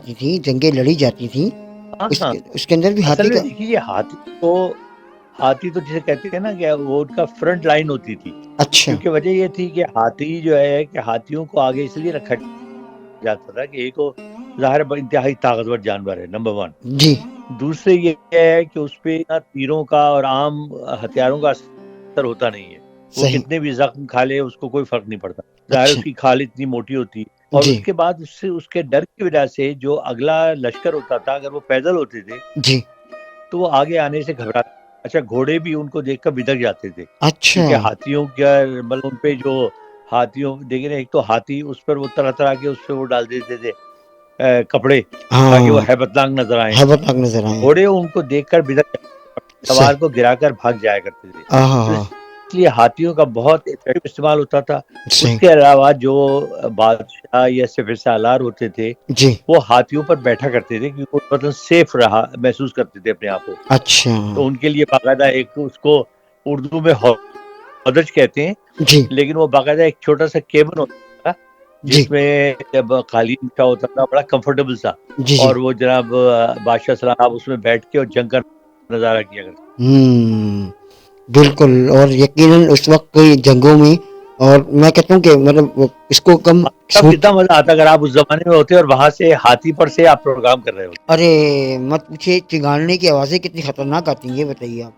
जाती थी, जंगें लड़ी जाती थी, हाँ, हाँ। उसके अंदर भी असल हाथी में का। देखिए ये हाथी तो जिसे कहते हैं ना कि वो उनका फ्रंट लाइन होती थी। अच्छा, क्योंकि वजह ये थी कि हाथी जो है कि हाथियों को आगे इसलिए रखा जाता था कि एक तो ज़ाहिर है इंतहाई ताकतवर जानवर है नंबर 1। जी, दूसरे ये है कि उसपे ना तीरों का और आम हथियारों का असर होता नहीं है। वो सही, कितने भी ज़ख्म खा ले उसको कोई फ़र्क नहीं पड़ता। ज़ाहिर है अच्छा, उसकी खाल इतनी मोटी होती है और जी, उसके बाद उससे उसके डर की वजह से जो अगला लश्कर होता था अगर वो पैदल होते थे, जी, तो वो आगे आने से घबरा अच्छा घोड़े भी उनको देखकर बिदक जाते थे। अच्छा, क्योंकि हाथियों का मतलब उन पे जो हाथियों देखिए ना एक तो हाथी उस पर वो तरह-तरह के उसपे वो डाल देते थे कपड़े ताकि वो हाँ, हैबतनाक नज़र आएँ। हैबतनाक नज़र आए। घोड़े उनको देखकर बिदक जाते सवार सही, को गिराकर भाग जाया करते थे। तो आहा! इसलिए हाथियों का बहुत इफ़ेक्टिव इस्तेमाल होता था। सही, उसके अलावा जो बादशाह या सिपह सालार होते थे, जी, वो हाथियों पर बैठा करते थे क्योंकि वो मतलब सेफ रहा महसूस करते थे अपने आप को। अच्छा, तो उनके लिए बाकायदा एक उसको उर्दू में हौदज कहते हैं, जी, लेकिन वो बाकायदा एक छोटा-सा केबिन होता था, जी, जिसमें जब कालीन बिछा होता था, बड़ा कंफर्टेबल सा जी, जी। और वो जनाब बादशाह सलाम उसमें बैठ के और जंग का नज़ारा किया करते हुँ, बिल्कुल। और यकीनन उस वक़्त की जंगों में, और मैं कहता हूँ कि मतलब वो इसको कम तब सोच। कितना मज़ा आता अगर आप उस ज़माने में होते और वहाँ से हाथी पर से आप प्रोग्राम कर रहे होते। अरे! मत पूछिए, चिंगाड़ने की आवाज़ें कितनी खतरनाक आती हैं, ये बताइए आप।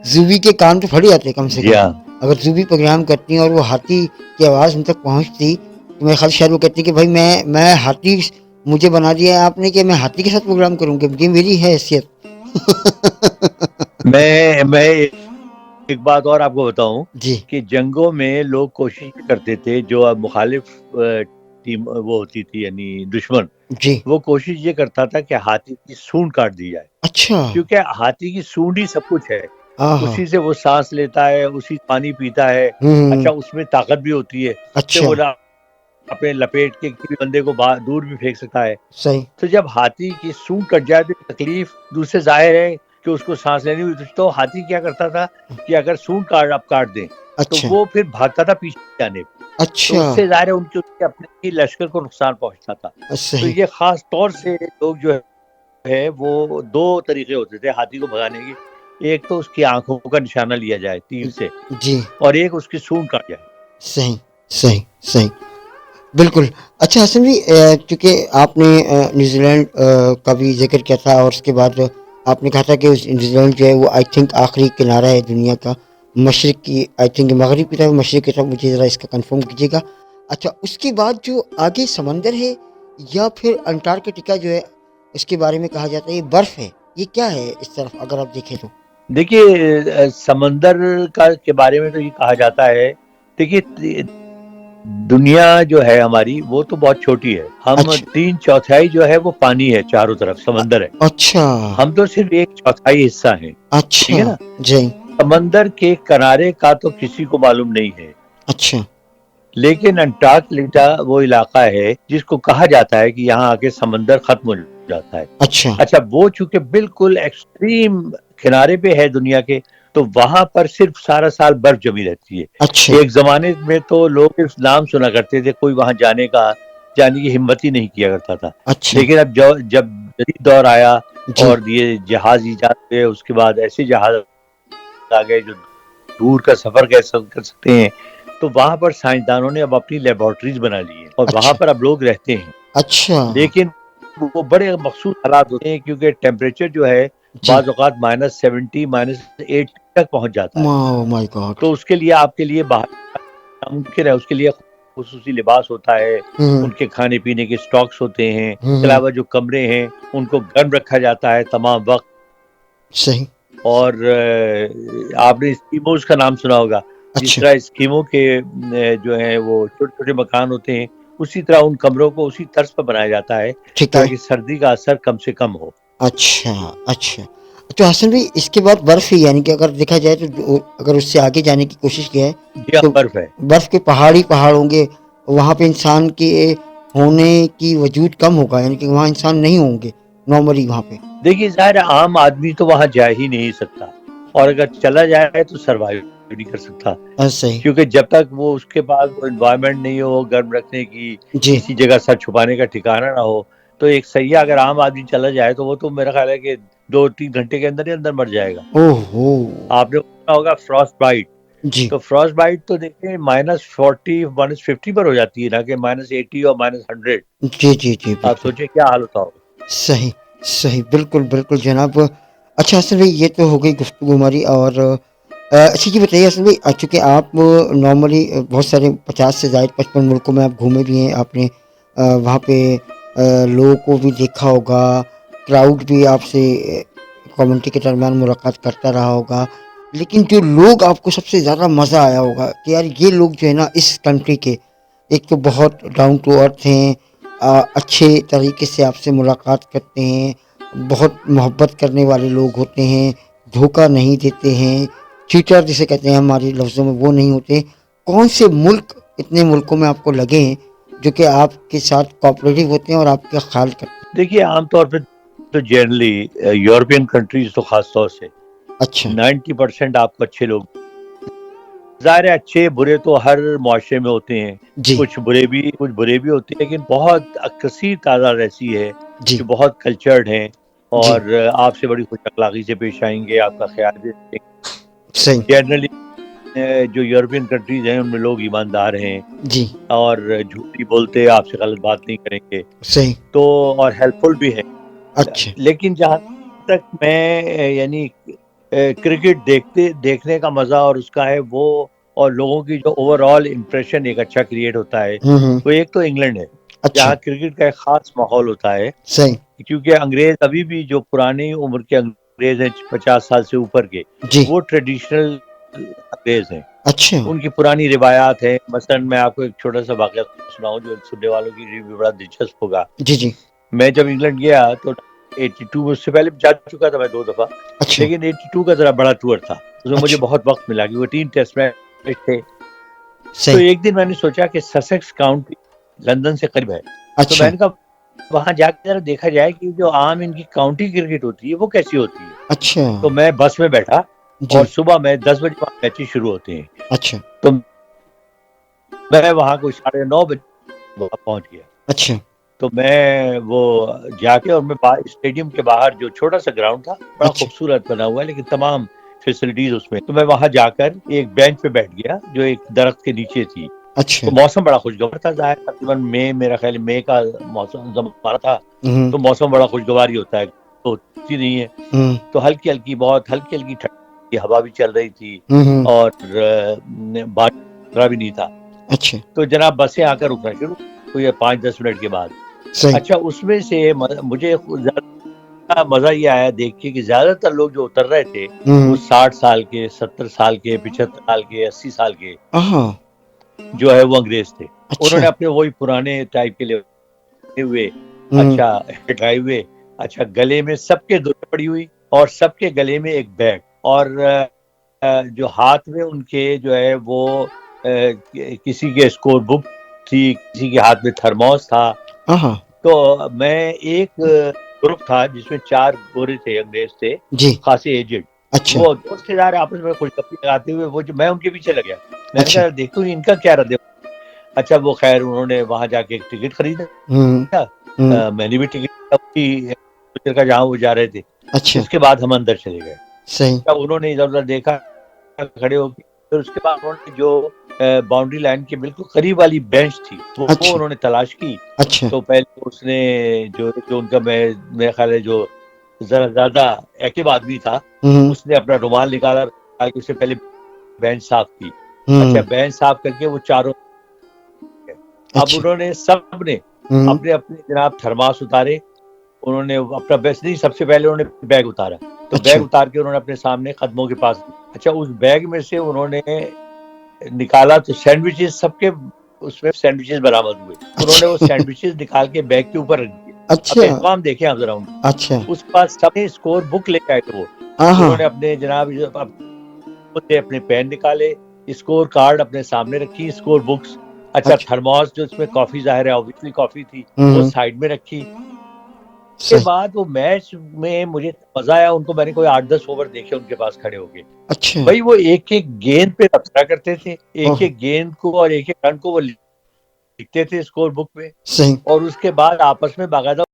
ज़ूबी के कान तो फट जाते कम से जी कम। हाँ। अगर ज़ूबी प्रोग्राम करती और वो हाथी की आवाज़ उन तक पहुँचती, तो मेरे ख़्याल शायद वो कहती कि भाई मैं हाथी, मुझे बना दिया है आपने कि मैं हाथी के साथ प्रोग्राम करूँ, कि ये मेरी है हैसियत। मैं एक बात और आपको बताऊँ जी, कि जंगों में लोग कोशिश करते थे जो मुखालिफ टीम वो होती थी यानी दुश्मन, जी। वो कोशिश ये करता था कि हाथी की सूंड काट दी जाए। अच्छा! क्योंकि हाथी की सूंड ही सब कुछ है। आहा! उसी से वो साँस लेता है, उसी से पानी पीता है। हुँ, अच्छा हुँ। उसमें ताकत भी होती है, उससे अच्छा, वो ना अपने लपेट के किसी भी बंदे को बाहर दूर भी फेंक सकता है। सही। तो जब हाथी की सूंड कट जाए तो तकलीफ दूसरे ज़ाहिर है कि उसको साँस लेनी हुई तो हाथी क्या करता था कि अगर सूंड आप काट दें, तो अच्छा, वो फिर भागता था पीछे जाने। तो अच्छा। उससे ज़ाहिर है उनके उसके अपने ही लश्कर को नुकसान पहुँचता था। तो सही। ये ख़ास तौर से लोग जो है वो 2 तरीके होते थे हाथी को भगाने के। एक तो उसकी आँखों का निशाना लिया जाए तीर से जी, और एक उसकी सूंड काट जाए। सही, सही, सही। बिल्कुल। अच्छा हसन भी, चूँकि आपने न्यूज़ीलैंड का भी ज़िक्र किया था, और उसके बाद आपने कहा था कि उस न्यूज़ीलैंड जो है वो आई थिंक आखिरी किनारा है दुनिया का। मशरिक़ की आई थिंक मग़रिब की तरफ, मशरिक़ की तरफ, मुझे ज़रा इसका कन्फर्म कीजिएगा। अच्छा, उसके बाद जो आगे समंदर है, या फिर अंटार्कटिका जो है, इसके बारे में कहा जाता है ये बर्फ़ है। ये क्या है इस तरफ अगर आप देखें तो? देखिए समंदर का के बारे में तो ये कहा जाता है देखिए दुनिया जो है हमारी वो तो बहुत छोटी है। हम अच्छा, 3/4 जो है वो पानी है चारों तरफ अ, समंदर है। अच्छा, हम तो सिर्फ़ 1/4 हिस्सा हैं, ठीक अच्छा, है ना? जी, समंदर के किनारे का तो किसी को मालूम नहीं है। अच्छा, लेकिन अंटार्कटिका वो इलाका है जिसको कहा जाता है कि यहाँ आके समंदर खत्म हो जाता है। अच्छा, अच्छा वो चूँकि बिल्कुल एक्सट्रीम किनारे पे है दुनिया के, तो वहाँ पर सिर्फ़ सारा साल बर्फ़ जमी रहती है। अच्छा, एक ज़माने में तो लोग सिर्फ़ नाम सुना करते थे, कोई वहाँ जाने की हिम्मत ही नहीं किया करता था। अच्छा, लेकिन अब जब जदीद दौर आया जी, और ये जहाज़ ईजाद हुए, उसके बाद ऐसे जहाज़ आ गए जो दूर का सफ़र कर सकते हैं। तो वहाँ पर साइंसदानों ने अब अपनी लैबोरेटरीज़ बना ली हैं और वहाँ अच्छा, पर अब लोग रहते हैं। अच्छा, लेकिन वो बड़े मख़सूस हालात होते हैं क्योंकि टेम्परेचर जो है जी, बाज़ औक़ात -70 -80 तक पहुँच जाता है। Oh my God! तो उसके लिए आपके लिए बाहर नामुमकिन है, उसके लिए ख़ुसूसी लिबास होता है, हुँ, उनके खाने-पीने के स्टॉक्स होते हैं, हुँ, इसके हुँ, अलावा जो कमरे हैं, उनको गर्म रखा जाता है तमाम वक़्त सही, और आपने एस्किमोज़ का नाम सुना होगा। जिस अच्छा, तरह एस्किमो के जो हैं वो छोटे-छोटे मकान होते हैं, उसी तरह उन कमरों को उसी तर्ज पर बनाया जाता है, ठीक है, ताकि सर्दी का असर कम से कम हो। अच्छा, अच्छा। तो हसन भाई, इसके बाद बर्फ़ ही, यानी कि अगर देखा जाए तो जो अगर उससे आगे जाने की कोशिश की है, जी हाँ, तो बर्फ़ है। बर्फ़ के पहाड़ ही पहाड़ होंगे, वहाँ पे इंसान के होने की वजूद कम होगा, यानी कि वहाँ इंसान नहीं होंगे नॉर्मली वहाँ पे। देखिए ज़ाहिर है आम आदमी तो वहाँ जा ही नहीं सकता और अगर चला जाए तो सर्वाइव नहीं कर सकता, सही। क्योंकि जब तक वो उसके पास वो एनवायरनमेंट नहीं हो गर्म रखने की, जी। किसी जगह सर छुपाने का ठिकाना ना हो, तो एक सैया अगर आम आदमी चला जाए तो वो तो मेरा ख्याल है कि 2-3 घंटे के अंदर ही अंदर मर जाएगा। ओहो! आपने सुना होगा फ्रॉस्ट बाइट, जी। तो फ्रॉस्ट बाइट तो देखिए -40 -50 पर हो जाती है, ना कि -80 और -100। जी, जी, जी, आप बिल्कुल। सोचिए क्या हाल होता होगा। सही, सही। बिल्कुल, बिल्कुल जनाब। अच्छा हसन भाई ये तो हो गई गुफ्तगू हमारी और अच्छा ये बताइए हसन भाई चूँकि आप नॉर्मली बहुत सारे 50 से ज़ायद 55 मुल्कों में आप घूमे भी हैं, आपने वहाँ पे लोगों को भी देखा होगा, क्राउड भी आपसे कम्युनिटी के दरमियान मुलाकात करता रहा होगा। लेकिन जो लोग आपको सबसे ज़्यादा मज़ा आया होगा कि यार ये लोग जो है ना इस कंट्री के, एक तो बहुत डाउन टू अर्थ हैं, अच्छे तरीके से आपसे मुलाकात करते हैं, बहुत मोहब्बत करने वाले लोग होते हैं, धोखा नहीं देते हैं, चीटर जिसे कहते हैं हमारे लफ्ज़ों में वो नहीं होते। कौन से मुल्क इतने मुल्कों में आपको लगे हैं जो कि आपके साथ कोऑपरेटिव होते हैं और आपका ख्याल करते हैं? देखिए आमतौर पे तो जनरली यूरोपियन कंट्रीज तो खास तौर से अच्छा। 90% आपको अच्छे लोग, ज़ाहिर है अच्छे बुरे तो हर मुआशरे में होते हैं, जी। कुछ बुरे भी होते हैं, लेकिन बहुत कसीर तादाद ऐसी है जी। जो बहुत कल्चर्ड हैं जी। और आपसे बड़ी खुश अखलाकी से पेश आएंगे, आपका ख्याल रखेंगे। सही। जनरली जो यूरोपियन कंट्रीज हैं उनमें लोग ईमानदार हैं जी। और झूठ नहीं बोलते, आपसे गलत बात नहीं करेंगे, सही। तो और हेल्पफुल भी है। अच्छा। लेकिन जहाँ तक मैं यानी क्रिकेट देखने का मजा और उसका है वो, और लोगों की जो ओवरऑल इम्प्रेशन एक अच्छा क्रिएट होता है, हम्म। वो एक तो इंग्लैंड है, अच्छा। जहाँ क्रिकेट का एक खास माहौल होता है, सही। क्योंकि अंग्रेज अभी भी जो पुरानी उम्र के अंग्रेज हैं 50 साल से ऊपर के, जी। वो ट्रेडिशनल अंग्रेज हैं, अच्छा। उनकी पुरानी रिवायात है। मसलन मैं आपको एक छोटा सा वाकया सुनाऊं जो सुनने वालों के लिए भी बड़ा दिलचस्प होगा। जी। जी। मैं जब इंग्लैंड गया तो 82 में, उससे पहले जा चुका था मैं 2 दफा, अच्छा। लेकिन 82 का जरा बड़ा टूर था, उसमें मुझे अच्छा। बहुत वक्त मिला, क्योंकि 3 टेस्ट मैच थे। तो सही। एक दिन मैंने सोचा कि ससेक्स काउंटी लंदन से करीब है, तो अच्छा। मैंने कहा वहां जाकर जरा देखा जाए कि जो आम इनकी काउंटी क्रिकेट होती है वो कैसी होती है। अच्छा। तो मैं बस में बैठा और जी। सुबह में 10 बजे वहाँ मैचेस शुरू होते हैं, अच्छा। तो मैं वहां कोई 9:30 बजे पहुंच गया। अच्छा। तो मैं वो जाके और मैं स्टेडियम के बाहर जो छोटा सा ग्राउंड था, बड़ा अच्छा। खूबसूरत बना हुआ है, लेकिन तमाम फैसिलिटीज उसमें, तो मैं वहां जाकर एक बेंच पे बैठ गया जो एक दरख्त के नीचे थी। अच्छा। तो मौसम बड़ा खुशगवार था, जाहिर तकरीबन मई, मेरा ख्याल मई का मौसम जमाना था, हम्म। तो मौसम बड़ा खुशगवार ही होता है, तो होती नहीं है। हम्म। तो हल्की हल्की, बहुत हल्की हल्की ठंडी हवा भी चल रही थी हम्म। और बारिश भी नहीं था। अच्छा। तो जनाब बसें आकर रुकना शुरू हुई 5-10 मिनट के बाद। सही। अच्छा, उसमें से मुझे ज्यादा मजा ये आया देख के कि ज्यादातर लोग जो उतर रहे थे वो हम्म। 60 साल के, 70 साल के, 75 साल के, 80 साल के हाँ। जो है वो अंग्रेज थे। अच्छा। उन्होंने अपने वही पुराने टाइप के लिए हुए, हम्म। अच्छा हटाए हुए, अच्छा गले में सबके दुल्हन पड़ी हुई और सबके गले में एक बैग, और जो हाथ में उनके जो है वो किसी के स्कोर बुक थी, किसी के हाथ में थर्मोस था। हाँ। तो मैं एक ग्रुप था जिसमें 4 गोरे थे, अंग्रेज थे, जी। खासे एजेड, अच्छा। वो दोस्त यार आपस में खुशगपी लगाते हुए, वो जो मैं उनके पीछे लग गया, मैंने अच्छा। कहा देखो इनका क्या रद्द। अच्छा, वो खैर उन्होंने वहां जाके एक टिकट खरीदा, हम्म। हम्म। मैंने भी टिकट का जहाँ वो जा रहे थे। अच्छा। उसके बाद हम अंदर चले गए, सही। तब उन्होंने इधर उधर देखा खड़े होकर, फिर उसके बाद उन्होंने जो बाउंड्री लाइन के बिल्कुल करीब वाली बेंच थी वो अच्छा। उन्होंने तलाश की। अच्छा। तो पहले उसने जो जो उनका, मेरा ख्याल है जो जरा ज्यादा एक्टिव आदमी था, हम्म। उसने अपना रुमाल निकाला, उससे पहले बेंच साफ की। अच्छा, हम्म। बेंच साफ करके वो चारों, अब अच्छा। उन्होंने सबने हम्म। अपने अपने जनाब थर्मास उतारे, उन्होंने अपना बेस्ट नहीं, सबसे पहले उन्होंने बैग उतारा, तो बैग अच्छा। उतार के उन्होंने अपने सामने कदमों के पास, अच्छा उस बैग में से उन्होंने निकाला तो सैंडविचेस, सबके उसमें सैंडविचेस बरामद हुए। उन्होंने वो अच्छा। सैंडविचेस निकाल के बैग के ऊपर रख दिए। अब अच्छा। एहतमाम देखें आप जरा उनका, अच्छा। उसके बाद सबने स्कोर बुक लेके आए थे वो, हाँ। उन्होंने अपने जनाब अपने पेन निकाले, स्कोर कार्ड अपने सामने रखी, स्कोर बुक्स, अच्छा अच्छा। थर्मोस जो इसमें कॉफी, जाहिर है ऑब्वियसली कॉफी थी, वो हम्म। साइड में रखी। सही। बाद वो मैच में मुझे मजा आया, उनको मैंने कोई 8-10 ओवर देखे उनके पास खड़े होके। अच्छा। भाई वो एक-एक गेंद पे रखा करते थे, ओह! एक-एक गेंद को और एक-एक रन को वो लिखते थे स्कोर बुक में, सही। और उसके बाद आपस में बाकायदा